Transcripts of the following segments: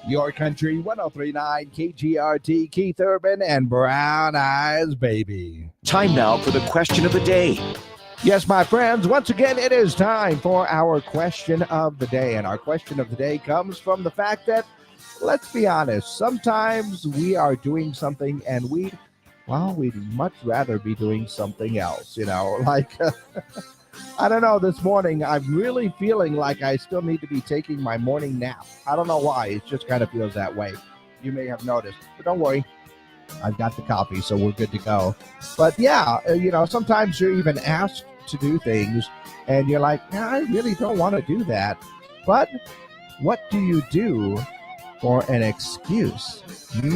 Your Country 1039 KGRT, Keith Urban and Brown Eyes Baby. Time now for the question of the day. Yes, my friends, once again, it is time for our question of the day. And our question of the day comes from the fact that, let's be honest, sometimes we are doing something and we'd much rather be doing something else, like, I don't know, this morning, I'm really feeling like I still need to be taking my morning nap. I don't know why, it just kind of feels that way. You may have noticed, but don't worry. I've got the coffee, so we're good to go. But yeah, sometimes you're even asked to do things and you're like, I really don't want to do that. But what do you do for an excuse?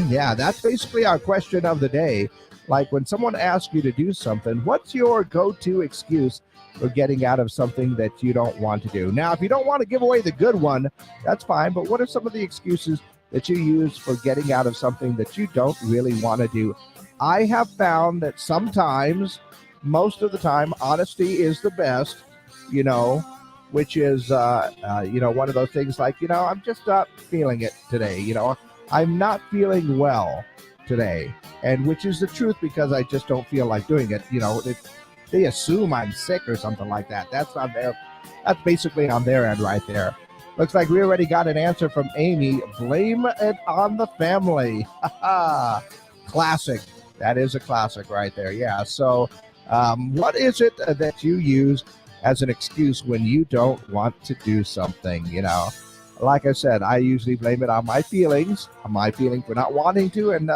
Yeah, that's basically our question of the day. Like when someone asks you to do something, what's your go-to excuse for getting out of something that you don't want to do? Now, if you don't want to give away the good one, that's fine. But what are some of the excuses that you use for getting out of something that you don't really want to do? I have found that sometimes, most of the time, honesty is the best, which is, one of those things like, I'm just not feeling it today. I'm not feeling well today. And which is the truth because I just don't feel like doing it. They assume I'm sick or something like that. That's basically on their end right there. Looks like we already got an answer from Amy. Blame it on the family. Classic. That is a classic right there. Yeah. So what is it that you use as an excuse when you don't want to do something? Like I said, I usually blame it on my feelings, for not wanting to. And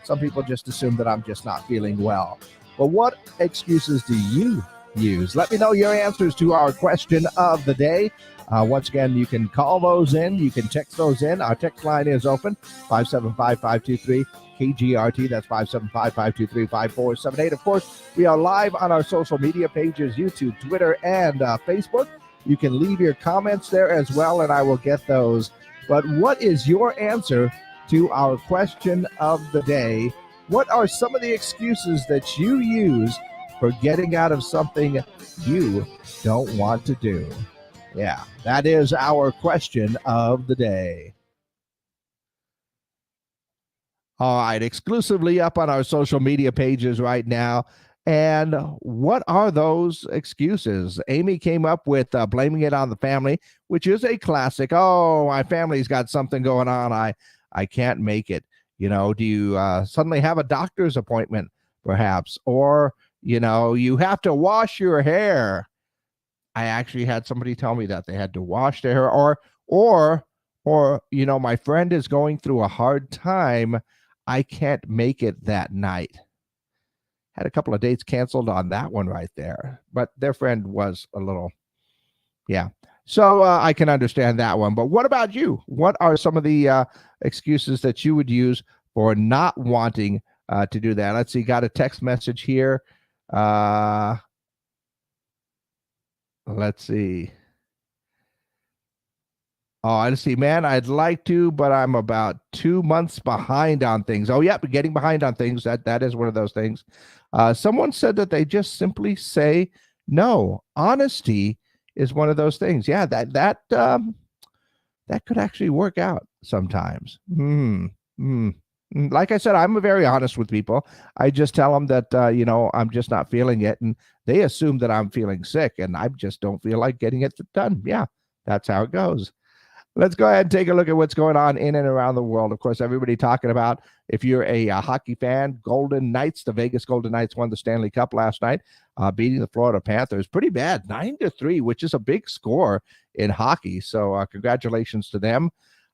some people just assume that I'm just not feeling well. But what excuses do you use? Let me know your answers to our question of the day. Once again, you can call those in. You can text those in. Our text line is open, 575-523-KGRT. That's 575-523-5478. Of course, we are live on our social media pages, YouTube, Twitter, and Facebook. You can leave your comments there as well, and I will get those. But what is your answer to our question of the day? What are some of the excuses that you use for getting out of something you don't want to do? Yeah, that is our question of the day. All right, exclusively up on our social media pages right now. And what are those excuses? Amy came up with blaming it on the family, which is a classic. Oh, my family's got something going on. I can't make it. Do you suddenly have a doctor's appointment, perhaps? Or, you have to wash your hair. I actually had somebody tell me that they had to wash their hair. Or, my friend is going through a hard time. I can't make it that night. Had a couple of dates canceled on that one right there. But their friend was a little, yeah. So I can understand that one. But what about you? What are some of the excuses that you would use for not wanting to do that? Let's see. Got a text message here. Let's see. Oh, let's see, man. I'd like to, but I'm about 2 months behind on things. Oh, yeah, but getting behind on things. That is one of those things. Someone said that they just simply say no. Honesty is one of those things. Yeah, that could actually work out sometimes. Like I said, I'm very honest with people. I just tell them that I'm just not feeling it, and they assume that I'm feeling sick, and I just don't feel like getting it done. Yeah, that's how it goes. Let's go ahead and take a look at what's going on in and around the world. Of course, everybody talking about, if you're a hockey fan, Golden Knights, the Vegas Golden Knights won the Stanley Cup last night, beating the Florida Panthers. Pretty bad, 9-3, which is a big score in hockey. So congratulations to them.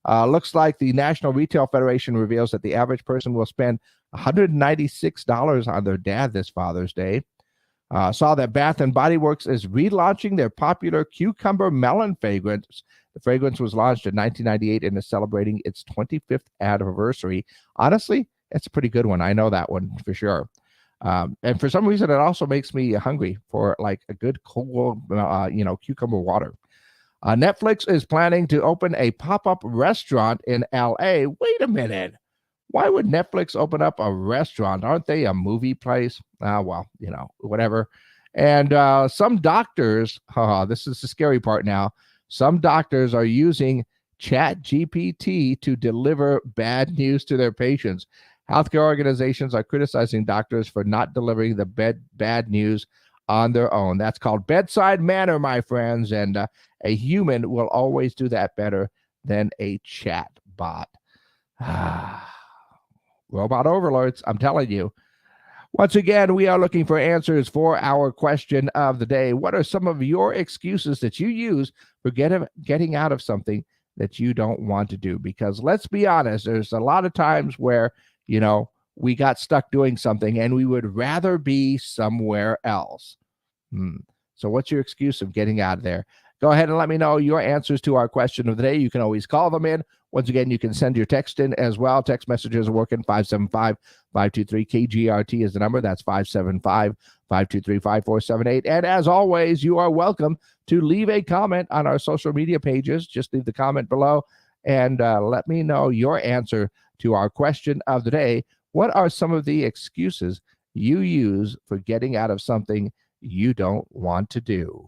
Looks like the National Retail Federation reveals that the average person will spend $196 on their dad this Father's Day. Saw that Bath & Body Works is relaunching their popular Cucumber Melon fragrance. The fragrance was launched in 1998 and is celebrating its 25th anniversary. Honestly, it's a pretty good one. I know that one for sure. And for some reason, it also makes me hungry for like a good cold, cucumber water. Netflix is planning to open a pop-up restaurant in LA. Wait a minute. Why would Netflix open up a restaurant? Aren't they a movie place? Well, whatever. And some doctors, this is the scary part now, some doctors are using Chat GPT to deliver bad news to their patients. Healthcare organizations are criticizing doctors for not delivering the bad news on their own. That's called bedside manner, my friends, and a human will always do that better than a chat bot. Robot overlords, I'm telling you. Once again, we are looking for answers for our question of the day. What are some of your excuses that you use for getting out of something that you don't want to do? Because let's be honest, there's a lot of times where, we got stuck doing something and we would rather be somewhere else. So what's your excuse of getting out of there? Go ahead and let me know your answers to our question of the day. You can always call them in. Once again, you can send your text in as well. Text messages are working. 575-523-KGRT is the number. That's 575-523-5478. And as always, you are welcome to leave a comment on our social media pages. Just leave the comment below and let me know your answer to our question of the day. What are some of the excuses you use for getting out of something you don't want to do?